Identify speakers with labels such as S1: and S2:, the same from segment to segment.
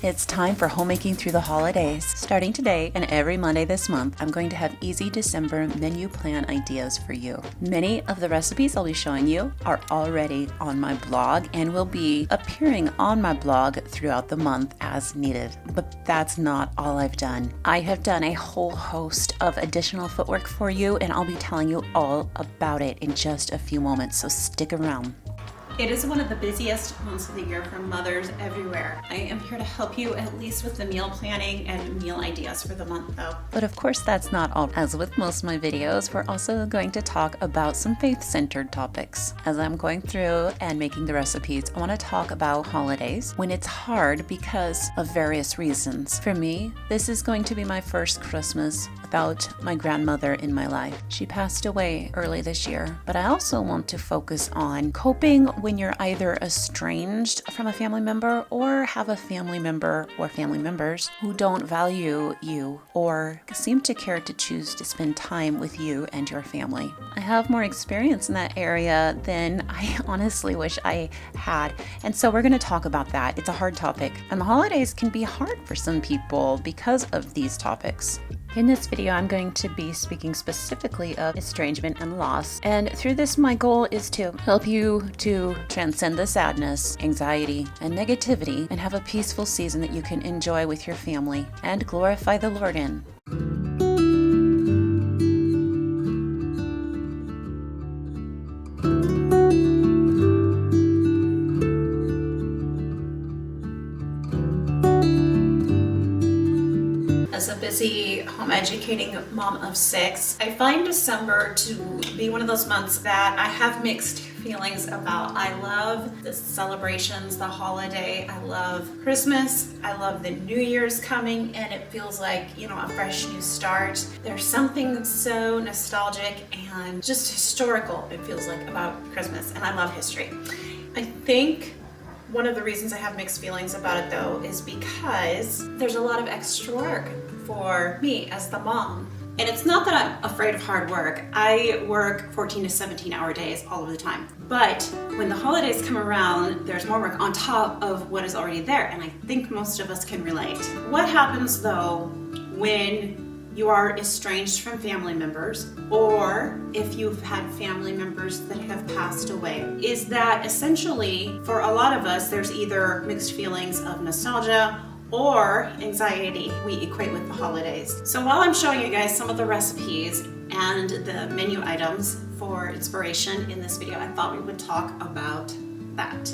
S1: It's time for homemaking through the holidays. Starting today and every Monday this month, I'm going to have easy December menu plan ideas for you. Many of the recipes I'll be showing you are already on my blog and will be appearing on my blog throughout the month as needed. But that's not all I've done. I have done a whole host of additional footwork for you, and I'll be telling you all about it in just a few moments, so stick around.
S2: It is one of the busiest months of the year for mothers everywhere. I am here to help you at least with the meal planning and meal ideas for the month though.
S1: But of course that's not all. As with most of my videos, we're also going to talk about some faith-centered topics. As I'm going through and making the recipes, I want to talk about holidays when it's hard because of various reasons. For me, this is going to be my first Christmas without my grandmother in my life. She passed away early this year, but I also want to focus on coping when you're either estranged from a family member or have a family member or family members who don't value you or seem to care to choose to spend time with you and your family. I have more experience in that area than I honestly wish I had, and so we're going to talk about that. It's a hard topic, and the holidays can be hard for some people because of these topics. In this video, I'm going to be speaking specifically of estrangement and loss. And through this, my goal is to help you to transcend the sadness, anxiety, and negativity and have a peaceful season that you can enjoy with your family and glorify the Lord in.
S2: As a busy home educating mom of 6, I find December to be one of those months that I have mixed feelings about. I love the celebrations, the holiday. I love Christmas. I love the New Year's coming, and it feels like, a fresh new start. There's something so nostalgic and just historical, it feels like, about Christmas, and I love history. I think one of the reasons I have mixed feelings about it though is because there's a lot of extra work for me as the mom. And it's not that I'm afraid of hard work. I work 14 to 17 hour days all of the time. But when the holidays come around, there's more work on top of what is already there. And I think most of us can relate. What happens though when you are estranged from family members, or if you've had family members that have passed away, is that essentially for a lot of us, there's either mixed feelings of nostalgia or anxiety we equate with the holidays. So while I'm showing you guys some of the recipes and the menu items for inspiration in this video, I thought we would talk about that.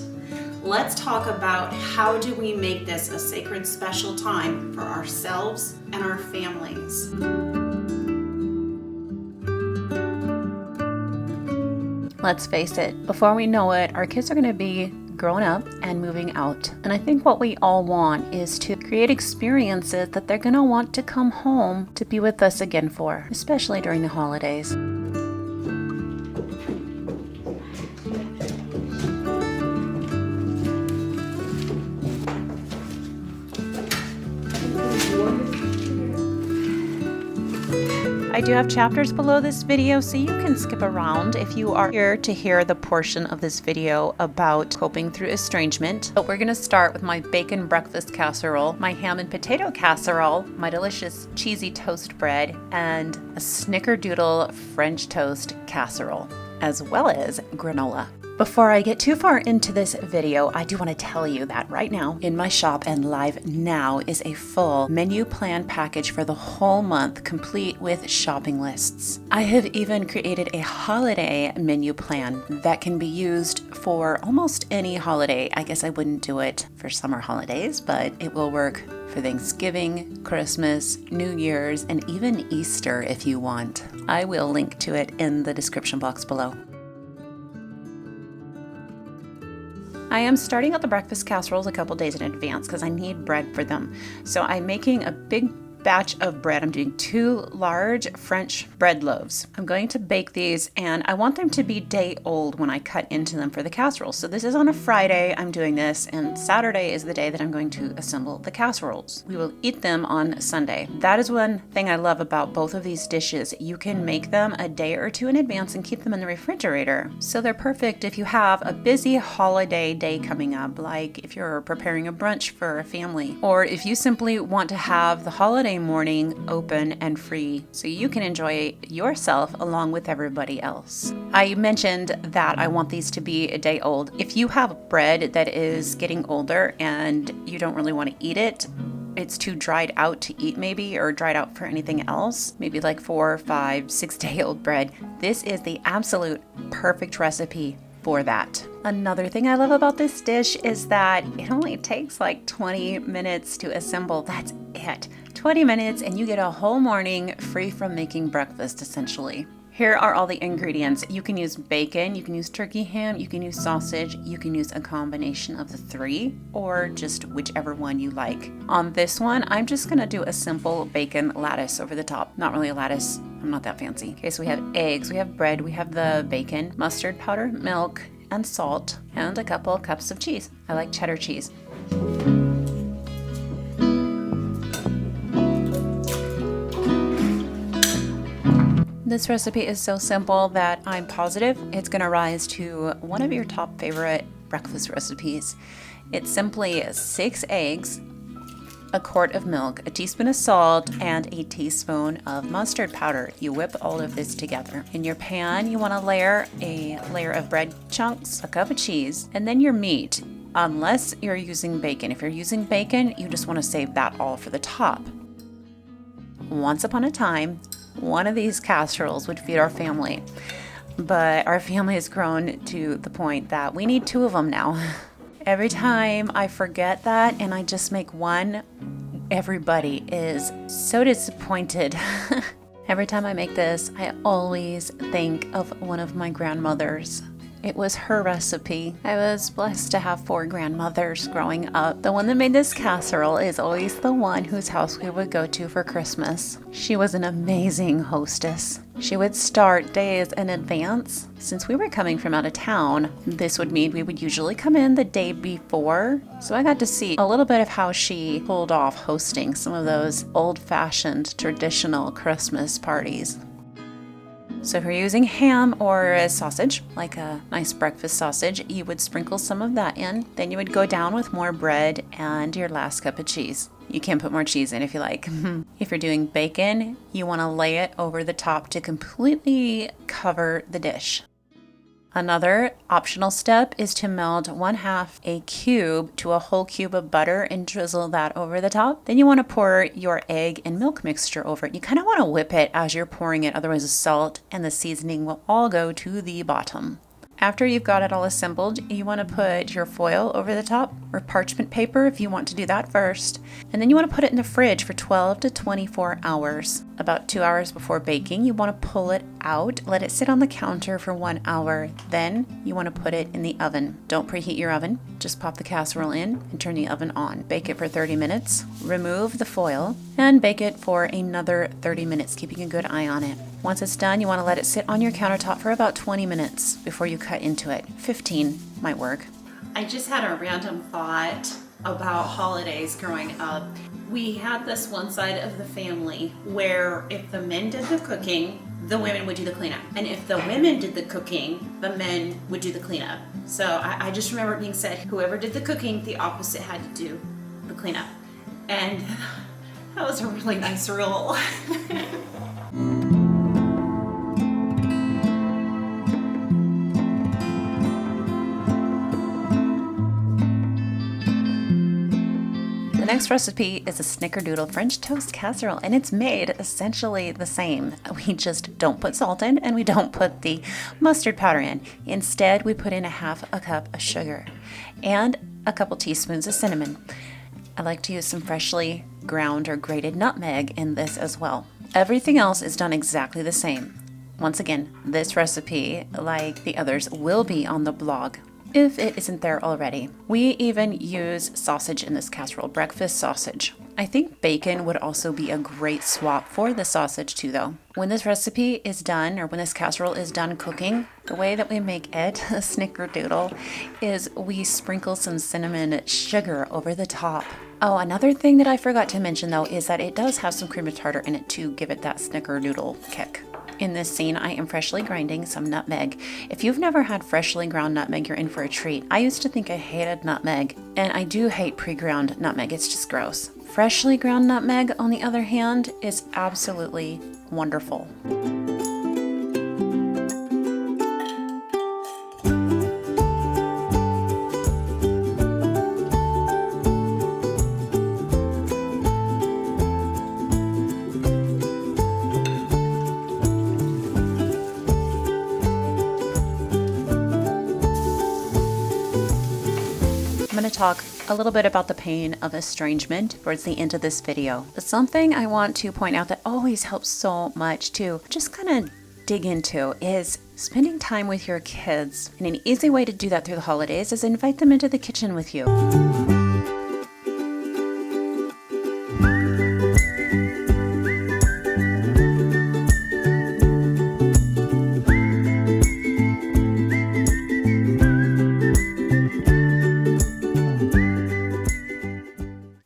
S2: Let's talk about how do we make this a sacred, special time for ourselves and our families.
S1: Let's face it, before we know it, our kids are going to be growing up and moving out. And I think what we all want is to create experiences that they're going to want to come home to be with us again for, especially during the holidays. I do have chapters below this video, so you can skip around if you are here to hear the portion of this video about coping through estrangement. But we're going to start with my bacon breakfast casserole, my ham and potato casserole, my delicious cheesy toast bread, and a Snickerdoodle French toast casserole, as well as granola. Before I get too far into this video, I do want to tell you that right now in my shop and live now is a full menu plan package for the whole month, complete with shopping lists. I have even created a holiday menu plan that can be used for almost any holiday. I guess I wouldn't do it for summer holidays, but it will work for Thanksgiving, Christmas, New Year's, and even Easter if you want. I will link to it in the description box below. I am starting out the breakfast casseroles a couple days in advance because I need bread for them. So I'm making a big batch of bread. I'm doing 2 large French bread loaves. I'm going to bake these, and I want them to be day old when I cut into them for the casserole. So this is on a Friday I'm doing this, and Saturday is the day that I'm going to assemble the casseroles. We will eat them on Sunday. That is one thing I love about both of these dishes. You can make them a day or 2 in advance and keep them in the refrigerator. So they're perfect if you have a busy holiday day coming up, like if you're preparing a brunch for a family, or if you simply want to have the holiday morning open and free so you can enjoy yourself along with everybody else. I mentioned that I want these to be a day old. If you have bread that is getting older and you don't really want to eat it, it's too dried out to eat maybe, or dried out for anything else, maybe like 4, 5, 6 day old bread, this is the absolute perfect recipe for that. Another thing I love about this dish is that it only takes like 20 minutes to assemble. That's it. 20 minutes and you get a whole morning free from making breakfast essentially. Here are all the ingredients. You can use bacon, you can use turkey ham, you can use sausage, you can use a combination of the 3, or just whichever one you like. On this one, I'm just gonna do a simple bacon lattice over the top. Not really a lattice, I'm not that fancy. Okay, so we have eggs, we have bread, we have the bacon, mustard powder, milk, and salt, and a couple of cups of cheese. I like cheddar cheese. This recipe is so simple that I'm positive it's going to rise to one of your top favorite breakfast recipes. It's simply 6 eggs, a quart of milk, a teaspoon of salt, and a teaspoon of mustard powder. You whip all of this together. In your pan, you want to layer a layer of bread chunks, a cup of cheese, and then your meat, unless you're using bacon. If you're using bacon, you just want to save that all for the top. Once upon a time, one of these casseroles would feed our family, but our family has grown to the point that we need 2 of them now. Every time I forget that and I just make one, everybody is so disappointed. Every time I make this, I always think of one of my grandmothers. It was her recipe. I was blessed to have 4 grandmothers growing up. The one that made this casserole is always the one whose house we would go to for Christmas. She was an amazing hostess. She would start days in advance. Since we were coming from out of town, this would mean we would usually come in the day before. So I got to see a little bit of how she pulled off hosting some of those old-fashioned traditional Christmas parties. So if you're using ham or a sausage, like a nice breakfast sausage, you would sprinkle some of that in. Then you would go down with more bread and your last cup of cheese. You can put more cheese in if you like. If you're doing bacon, you want to lay it over the top to completely cover the dish. Another optional step is to melt 1/2 a cube to a whole cube of butter and drizzle that over the top. Then you want to pour your egg and milk mixture over it. You kind of want to whip it as you're pouring it, otherwise the salt and the seasoning will all go to the bottom. After you've got it all assembled, you want to put your foil over the top, or parchment paper if you want to do that first. And then you want to put it in the fridge for 12 to 24 hours. About 2 hours before baking, you want to pull it out, let it sit on the counter for 1 hour. Then you want to put it in the oven. Don't preheat your oven. Just pop the casserole in and turn the oven on. Bake it for 30 minutes, remove the foil, and bake it for another 30 minutes, keeping a good eye on it. Once it's done, you want to let it sit on your countertop for about 20 minutes before you cut into it. 15 might work.
S2: I just had a random thought about holidays growing up. We had this one side of the family where if the men did the cooking, the women would do the cleanup. And if the women did the cooking, the men would do the cleanup. So I just remember it being said, whoever did the cooking, the opposite had to do the cleanup. And that was a really nice rule.
S1: The next recipe is a Snickerdoodle French toast casserole, and it's made essentially the same. We just don't put salt in and we don't put the mustard powder in. Instead, we put in 1/2 a cup of sugar and a couple teaspoons of cinnamon. I like to use some freshly ground or grated nutmeg in this as well. Everything else is done exactly the same. Once again, this recipe, like the others, will be on the blog if it isn't there already. We even use sausage in this casserole, breakfast sausage. I think bacon would also be a great swap for the sausage too though. When this recipe is done, or when this casserole is done cooking, the way that we make it, a snickerdoodle, is we sprinkle some cinnamon sugar over the top. Oh, another thing that I forgot to mention though is that it does have some cream of tartar in it to give it that snickerdoodle kick. In this scene, I am freshly grinding some nutmeg. If you've never had freshly ground nutmeg, you're in for a treat. I used to think I hated nutmeg, and I do hate pre-ground nutmeg. It's just gross. Freshly ground nutmeg, on the other hand, is absolutely wonderful. I'm going to talk a little bit about the pain of estrangement towards the end of this video. But something I want to point out that always helps so much to just kind of dig into is spending time with your kids. And an easy way to do that through the holidays is invite them into the kitchen with you.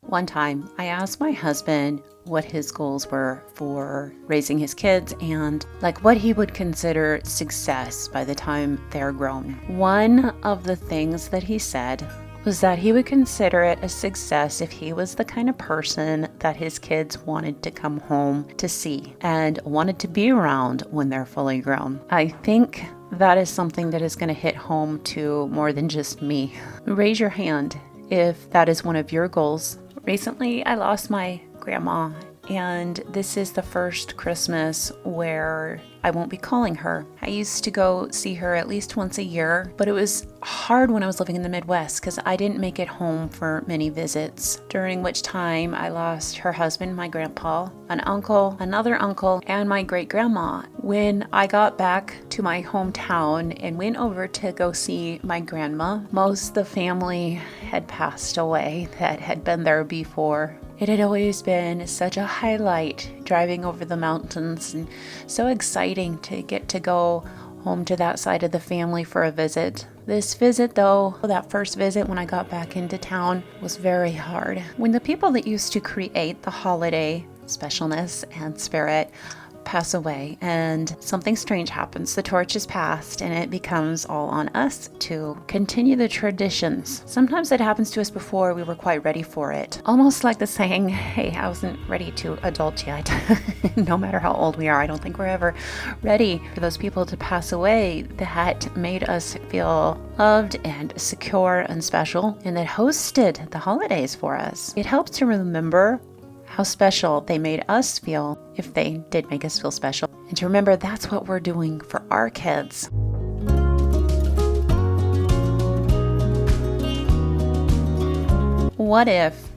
S1: One time, I asked my husband what his goals were for raising his kids and like what he would consider success by the time they're grown. One of the things that he said was that he would consider it a success if he was the kind of person that his kids wanted to come home to see and wanted to be around when they're fully grown. I think that is something that is going to hit home to more than just me. Raise your hand if that is one of your goals. Recently, I lost my grandma, and this is the first Christmas where I won't be calling her. I used to go see her at least once a year, but it was hard when I was living in the Midwest because I didn't make it home for many visits, during which time I lost her husband, my grandpa, an uncle, another uncle, and my great-grandma. When I got back to my hometown and went over to go see my grandma, most of the family had passed away that had been there before. It had always been such a highlight driving over the mountains and so exciting to get to go home to that side of the family for a visit. This visit though, that first visit when I got back into town, was very hard. When the people that used to create the holiday specialness and spirit pass away and something strange happens, the torch is passed and it becomes all on us to continue the traditions. Sometimes it happens to us before we were quite ready for it. Almost like the saying, hey, I wasn't ready to adult yet. No matter how old we are, I don't think we're ever ready for those people to pass away that made us feel loved and secure and special and that hosted the holidays for us. It helps to remember how special they made us feel if they did make us feel special. And to remember that's what we're doing for our kids. What if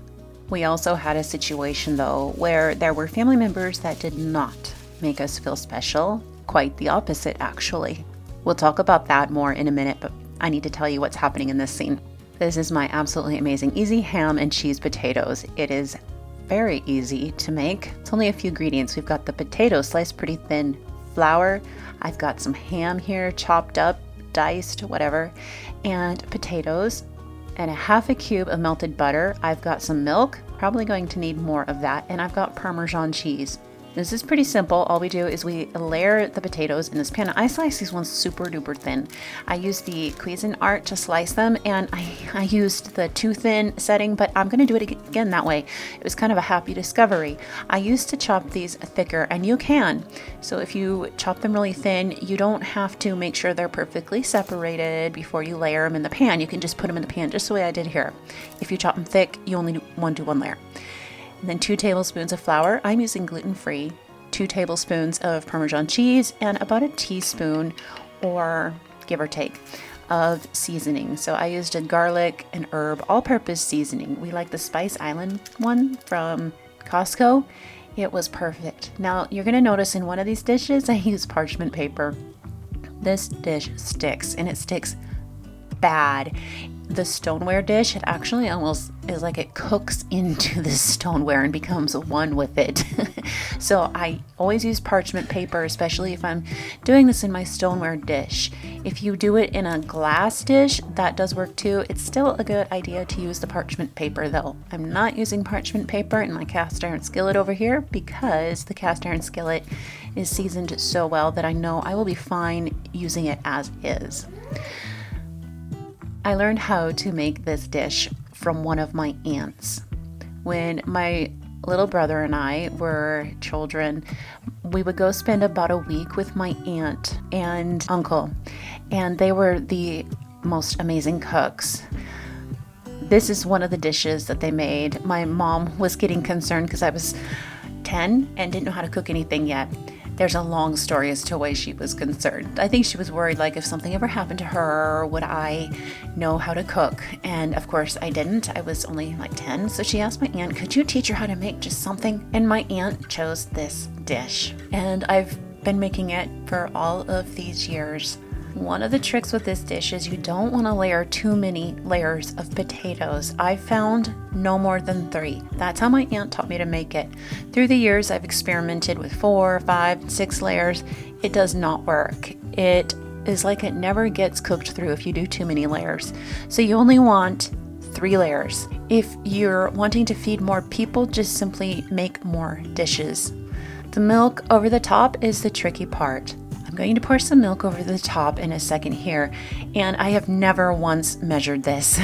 S1: we also had a situation though where there were family members that did not make us feel special? Quite the opposite actually. We'll talk about that more in a minute, but I need to tell you what's happening in this scene. This is my absolutely amazing easy ham and cheese potatoes. It is very easy to make. It's only a few ingredients. We've got the potatoes sliced pretty thin, flour. I've got some ham here chopped up, diced, whatever, and potatoes, and a half a cube of melted butter. I've got some milk, probably going to need more of that, and I've got Parmesan cheese. This is pretty simple. All we do is we layer the potatoes in this pan. I slice these ones super duper thin. I used the Cuisinart to slice them, and I used the too thin setting, but I'm going to do it again that way. It was kind of a happy discovery. I used to chop these thicker, and you can. So if you chop them really thin, you don't have to make sure they're perfectly separated before you layer them in the pan. You can just put them in the pan just the way I did here. If you chop them thick, you only do one layer. And then 2 tablespoons of flour. I'm using gluten-free. 2 tablespoons of Parmesan cheese and about a teaspoon, or give or take, of seasoning. So I used a garlic and herb all-purpose seasoning. We like the Spice Island one from Costco. It was perfect. Now you're gonna notice in one of these dishes I use parchment paper. This dish sticks, and it sticks bad. the stoneware dish, it actually almost is like it cooks into the stoneware and becomes one with it. So I always use parchment paper, especially if I'm doing this in my stoneware dish. If you do it in a glass dish, that does work too. It's still a good idea to use the parchment paper though. I'm not using parchment paper in my cast iron skillet over here because the cast iron skillet is seasoned so well that I know I will be fine using it as is. I learned how to make this dish from one of my aunts. When my little brother and I were children, we would go spend about a week with my aunt and uncle, and they were the most amazing cooks. This is one of the dishes that they made. My mom was getting concerned because I was 10 and didn't know how to cook anything yet. There's a long story as to why she was concerned. I think she was worried, like, if something ever happened to her, would I know how to cook? And of course I didn't. I was only like 10. So she asked my aunt, could you teach her how to make just something? And my aunt chose this dish. And I've been making it for all of these years. One of the tricks with this dish is you don't want to layer too many layers of potatoes. I found no more than 3. That's how my aunt taught me to make it. Through the years, I've experimented with 4, 5, 6 layers. It does not work. It is like it never gets cooked through if you do too many layers. So you only want 3 layers. If you're wanting to feed more people, just simply make more dishes. The milk over the top is the tricky part. I'm going to pour some milk over the top in a second here, and I have never once measured this.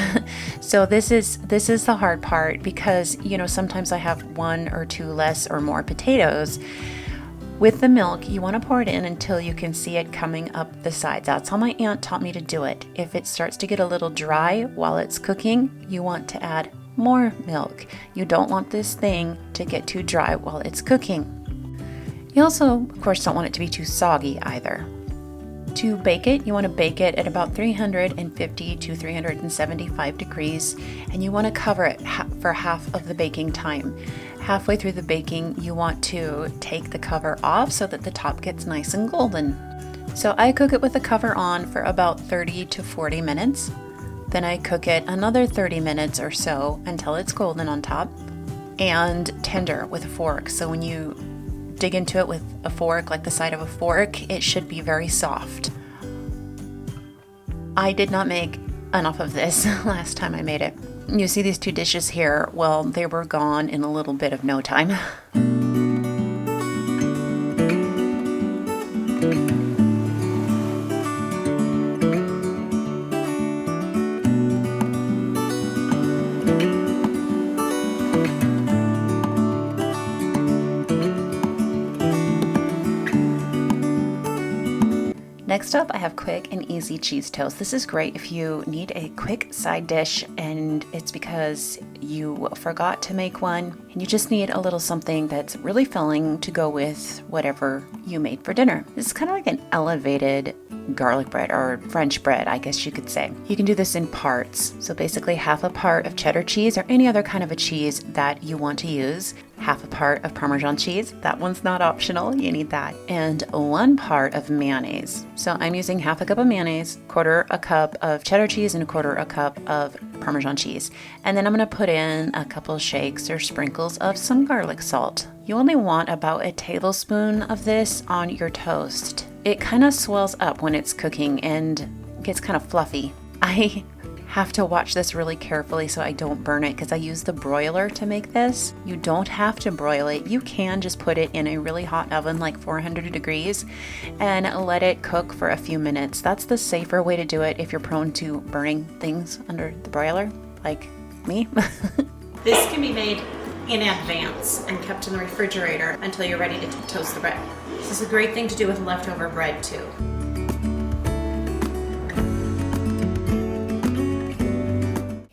S1: So this is the hard part because, you know, sometimes I have 1 or 2 less or more potatoes. With the milk, you want to pour it in until you can see it coming up the sides. That's how my aunt taught me to do it. If it starts to get a little dry while it's cooking, you want to add more milk. You don't want this thing to get too dry while it's cooking. You also, of course, don't want it to be too soggy either. To bake it, you want to bake it at about 350 to 375 degrees, and you want to cover it for half of the baking time. Halfway through the baking, you want to take the cover off so that the top gets nice and golden. So I cook it with the cover on for about 30 to 40 minutes. Then I cook it another 30 minutes or so until it's golden on top and tender with a fork. So when you dig into it with a fork, like the side of a fork, it should be very soft. I did not make enough of this last time I made it. You see these 2 dishes here? Well, they were gone in a little bit of no time. Next up, I have quick and easy cheese toast. This is great if you need a quick side dish and it's because you forgot to make one and you just need a little something that's really filling to go with whatever you made for dinner. This is kind of like an elevated garlic bread or French bread, I guess you could say. You can do this in parts. So basically half a part of cheddar cheese or any other kind of a cheese that you want to use. Half a part of Parmesan cheese. That one's not optional, you need that. And 1 part of mayonnaise. So I'm using half a cup of mayonnaise, 1/4 cup of cheddar cheese, and 1/4 cup of Parmesan cheese. And then I'm gonna put in a couple shakes or sprinkles of some garlic salt. You only want about a tablespoon of this on your toast. It kind of swells up when it's cooking and gets kind of fluffy. I have to watch this really carefully so I don't burn it because I use the broiler to make this. You don't have to broil it. You can just put it in a really hot oven, like 400 degrees, and let it cook for a few minutes. That's the safer way to do it if you're prone to burning things under the broiler, like me.
S2: This can be made in advance and kept in the refrigerator until you're ready to toast the bread. This is a great thing to do with leftover bread too.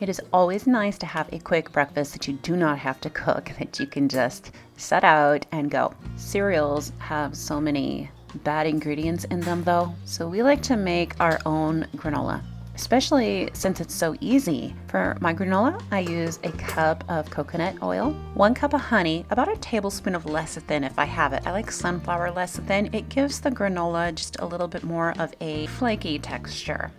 S1: It is always nice to have a quick breakfast that you do not have to cook, that you can just set out and go. Cereals have so many bad ingredients in them though, so we like to make our own granola, especially since it's so easy. For my granola, I use a cup of coconut oil, 1 cup of honey, about a tablespoon of lecithin if I have it. I like sunflower lecithin. It gives the granola just a little bit more of a flaky texture.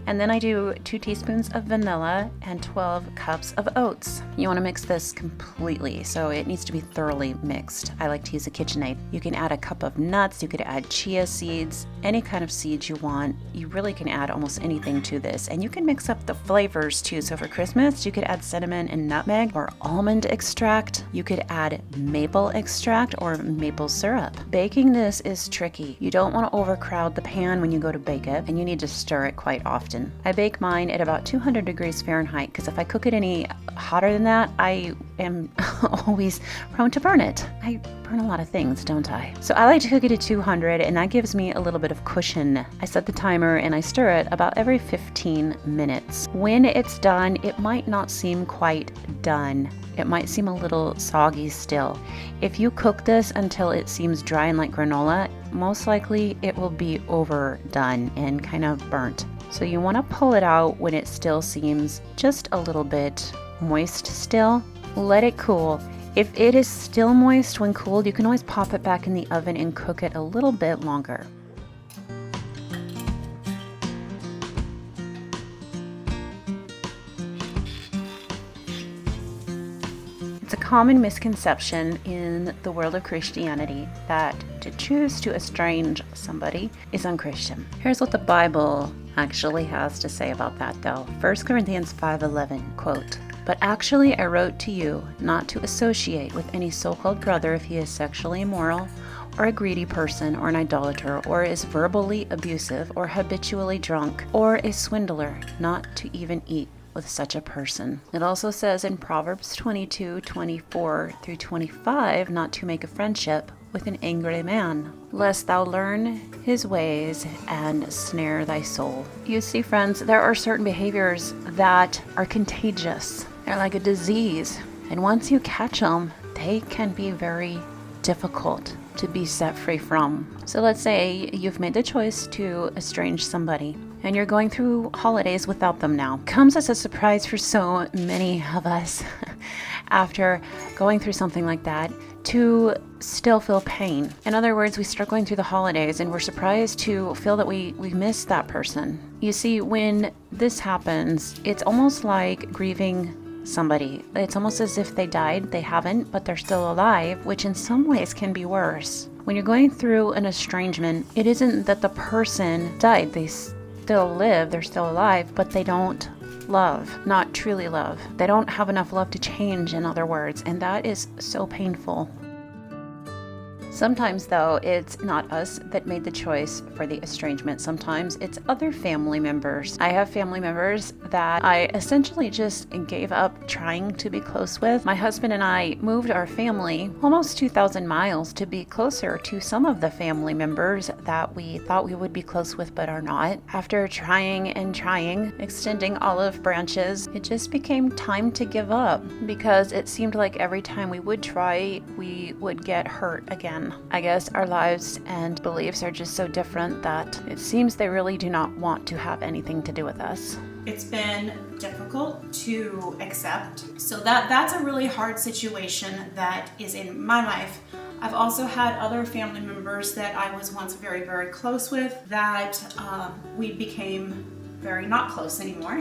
S1: And then I do 2 teaspoons of vanilla and 12 cups of oats. You want to mix this completely, so it needs to be thoroughly mixed. I like to use a KitchenAid. You can add a cup of nuts, you could add chia seeds, any kind of seeds you want. You really can add almost anything to this, and you can mix up the flavors too. So for Christmas, you could add cinnamon and nutmeg or almond extract. You could add maple extract or maple syrup. Baking this is tricky. You don't want to overcrowd the pan when you go to bake it, and you need to stir it quite often. I bake mine at about 200 degrees Fahrenheit because if I cook it any hotter than that, I am always prone to burn it. I burn a lot of things, don't I? So I like to cook it at 200, and that gives me a little bit of cushion. I set the timer and I stir it about every 15 minutes. When it's done, it might not seem quite done. It might seem a little soggy still. If you cook this until it seems dry and like granola, most likely it will be overdone and kind of burnt. So you want to pull it out when it still seems just a little bit moist still. Let it cool. If it is still moist when cooled, you can always pop it back in the oven and cook it a little bit longer. It's a common misconception in the world of Christianity that to choose to estrange somebody is unchristian. Here's what the Bible actually has to say about that though. 1 Corinthians 5:11, quote, "But actually I wrote to you not to associate with any so-called brother if he is sexually immoral, or a greedy person, or an idolater, or is verbally abusive, or habitually drunk, or a swindler, not to even eat with such a person." It also says in Proverbs 22:24 through 25 not to make a friendship with an angry man, lest thou learn his ways and snare thy soul. You see, friends, there are certain behaviors that are contagious. They're like a disease, and once you catch them, they can be very difficult to be set free from. So let's say you've made the choice to estrange somebody, and you're going through holidays without them now. Comes as a surprise for so many of us after going through something like that to still feel pain. In other words, we start going through the holidays and we're surprised to feel that we miss that person. You see, when this happens, it's almost like grieving somebody. It's almost as if they died. They haven't, but they're still alive, which in some ways can be worse. When you're going through an estrangement, it isn't that the person died. They still live, they're still alive, but they don't love, not truly love. They don't have enough love to change, in other words, and that is so painful. Sometimes, though, it's not us that made the choice for the estrangement. Sometimes it's other family members. I have family members that I essentially just gave up trying to be close with. My husband and I moved our family almost 2,000 miles to be closer to some of the family members that we thought we would be close with but are not. After trying and trying, extending olive branches, it just became time to give up because it seemed like every time we would try, we would get hurt again. I guess our lives and beliefs are just so different that it seems they really do not want to have anything to do with us.
S2: It's been difficult to accept. So that's a really hard situation that is in my life. I've also had other family members that I was once very, very close with that we became very not close anymore.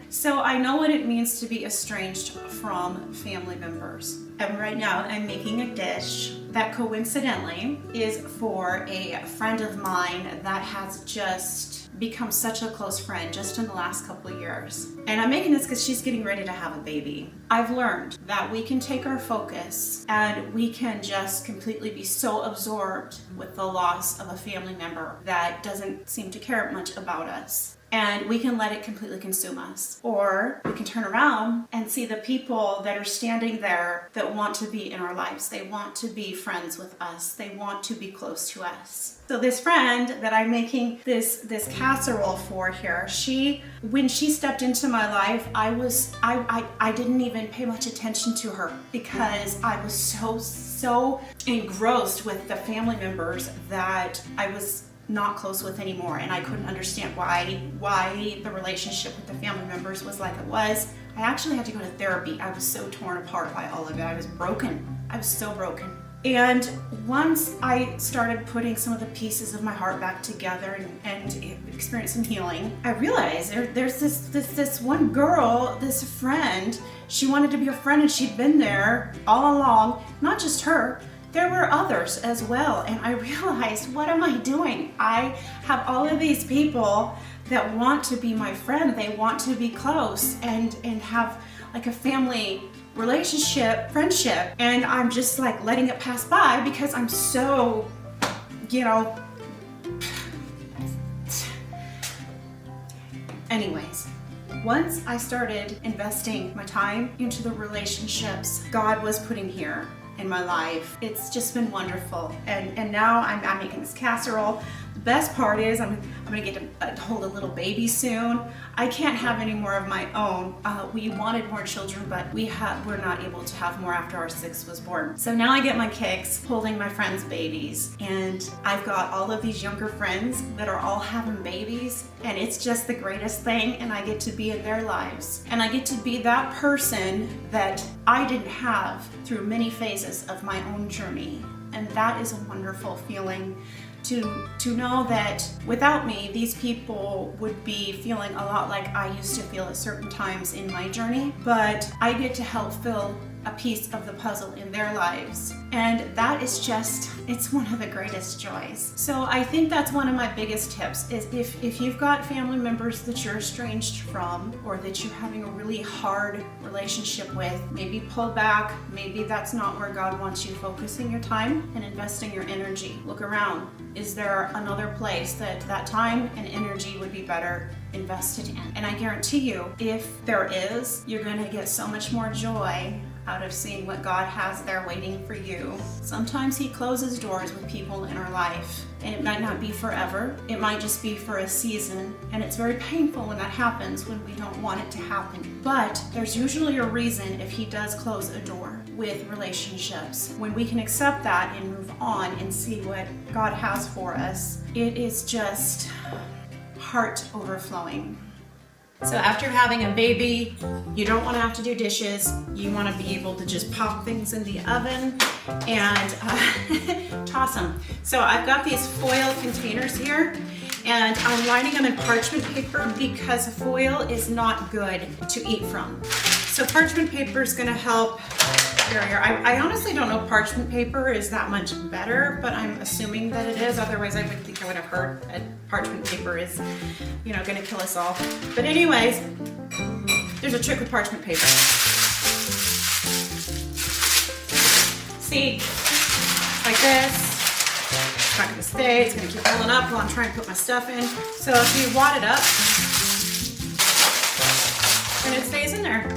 S2: So I know what it means to be estranged from family members. And right now I'm making a dish that coincidentally is for a friend of mine that has just become such a close friend just in the last couple of years. And I'm making this because she's getting ready to have a baby. I've learned that we can take our focus and we can just completely be so absorbed with the loss of a family member that doesn't seem to care much about us. And we can let it completely consume us. Or we can turn around and see the people that are standing there that want to be in our lives. They want to be friends with us. They want to be close to us. So this friend that I'm making this casserole for here, when she stepped into my life, I didn't even pay much attention to her because I was so engrossed with the family members that I was not close with anymore, and I couldn't understand why the relationship with the family members was like it was. I actually had to go to therapy. I was so torn apart by all of it. I was broken. I was so broken. And once I started putting some of the pieces of my heart back together and experienced some healing, I realized there's this one girl, this friend. She wanted to be a friend, and she'd been there all along. Not just her, there were others as well. And I realized, what am I doing? I have all of these people that want to be my friend. They want to be close and have like a family relationship, friendship, and I'm just like letting it pass by because I'm so, anyways. Once I started investing my time into the relationships God was putting here in my life, it's just been wonderful. And now I'm making this casserole. The best part is I'm gonna get to hold a little baby soon. I can't have any more of my own. We wanted more children, but we're not able to have more after our sixth was born. So now I get my kicks holding my friends' babies, and I've got all of these younger friends that are all having babies, and it's just the greatest thing, and I get to be in their lives. And I get to be that person that I didn't have through many phases of my own journey. And that is a wonderful feeling to know that without me, these people would be feeling a lot like I used to feel at certain times in my journey, but I get to help fill a piece of the puzzle in their lives. And that is just, it's one of the greatest joys. So I think that's one of my biggest tips is if you've got family members that you're estranged from, or that you're having a really hard relationship with, maybe pull back. Maybe that's not where God wants you focusing your time and investing your energy. Look around. Is there another place that time and energy would be better invested in? And I guarantee you, if there is, you're gonna get so much more joy out of seeing what God has there waiting for you. Sometimes He closes doors with people in our life, and it might not be forever. It might just be for a season, and it's very painful when that happens, when we don't want it to happen. But there's usually a reason if He does close a door with relationships. When we can accept that and move on and see what God has for us, it is just heart overflowing. So after having a baby, you don't want to have to do dishes. You want to be able to just pop things in the oven and toss them. So I've got these foil containers here, and I'm lining them in parchment paper because foil is not good to eat from. So parchment paper is going to help barrier. I honestly don't know parchment paper is that much better, but I'm assuming that it is. Otherwise, I would think I would have heard that parchment paper is, going to kill us all. But anyways, there's a trick with parchment paper. See, like this. It's not going to stay. It's going to keep rolling up while I'm trying to put my stuff in. So if you wad it up, and it stays in there.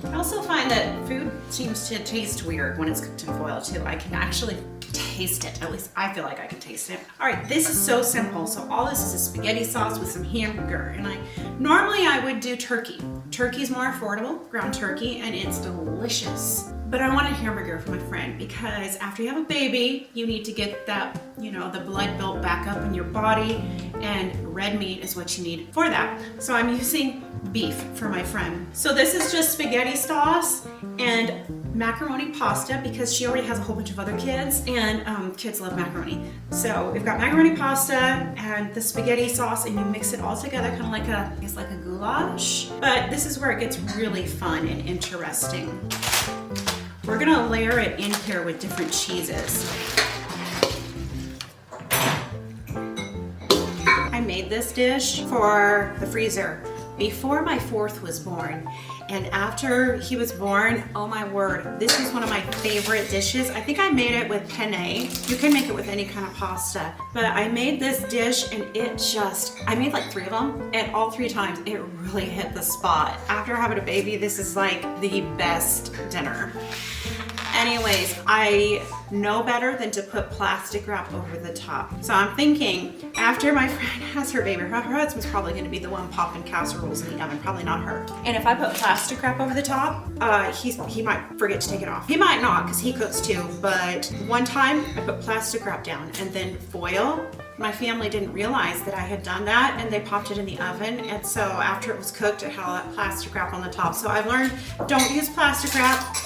S2: I also find that food seems to taste weird when it's cooked in foil too. I can actually taste it. At least I feel like I can taste it. All right, this is so simple. So all this is a spaghetti sauce with some hamburger. And normally I would do turkey. Turkey's more affordable, ground turkey, and it's delicious. But I want a hamburger for my friend because after you have a baby, you need to get that, the blood built back up in your body, and red meat is what you need for that. So I'm using beef for my friend. So this is just spaghetti sauce and macaroni pasta because she already has a whole bunch of other kids, and kids love macaroni. So we've got macaroni pasta and the spaghetti sauce, and you mix it all together kind of like a goulash. But this is where it gets really fun and interesting. We're gonna layer it in here with different cheeses. I made this dish for the freezer before my fourth was born. And after he was born, oh my word, this is one of my favorite dishes. I think I made it with penne. You can make it with any kind of pasta. But I made this dish and I made like 3 of them, and all 3 times it really hit the spot. After having a baby, this is like the best dinner. Anyways, I know better than to put plastic wrap over the top. So I'm thinking, after my friend has her baby, her husband's probably gonna be the one popping casseroles in the oven, probably not her. And if I put plastic wrap over the top, he might forget to take it off. He might not, because he cooks too, but one time I put plastic wrap down and then foil. My family didn't realize that I had done that, and they popped it in the oven, and so after it was cooked, it had all that plastic wrap on the top. So I've learned, don't use plastic wrap.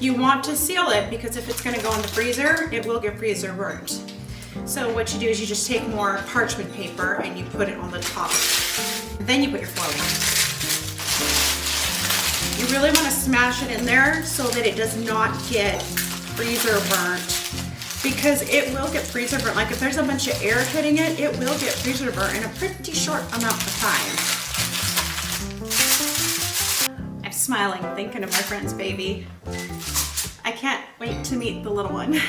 S2: You want to seal it because if it's going to go in the freezer, it will get freezer burnt. So what you do is you just take more parchment paper and you put it on the top. Then you put your foil on. You really want to smash it in there so that it does not get freezer burnt, because it will get freezer burnt. Like if there's a bunch of air hitting it, it will get freezer burnt in a pretty short amount of time. I'm smiling thinking of my friend's baby. I can't wait to meet the little one.